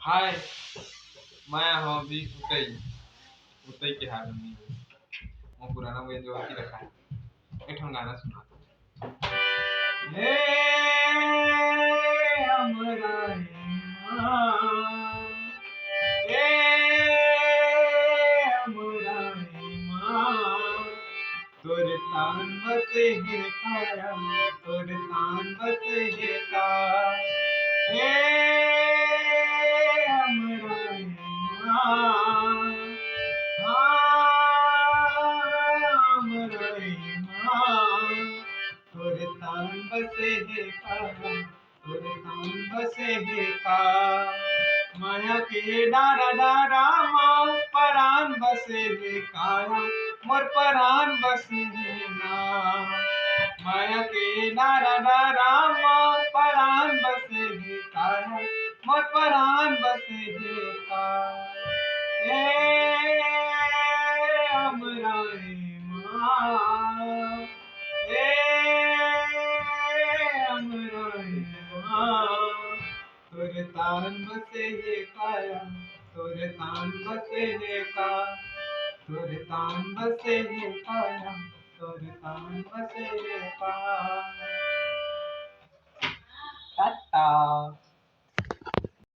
हाय मैं हूँ अभी उतई उतई के हाल में वो पुराना मुझे जो अति रखा है एक ठन गाना सुना हे हमरा ईमान हे हमरा ईमान तोर तान बसे है काया तोर तान बसे है का हे हमरा ईमान हमरा ईमान तोर तान बसे है का तोर तान बसे है का माया के डारा डारा माँ परान बसे है काया मोर परान बसे है ना माया के डारा डारा माँ परान बसे है काया मोर परान बसे है का ए हमरा ईमान ए हमरा ईमान तोर तान बसे है काया तोर तान बसे है का तोर तान बसे है काया तोर तान बसे है का टाटा।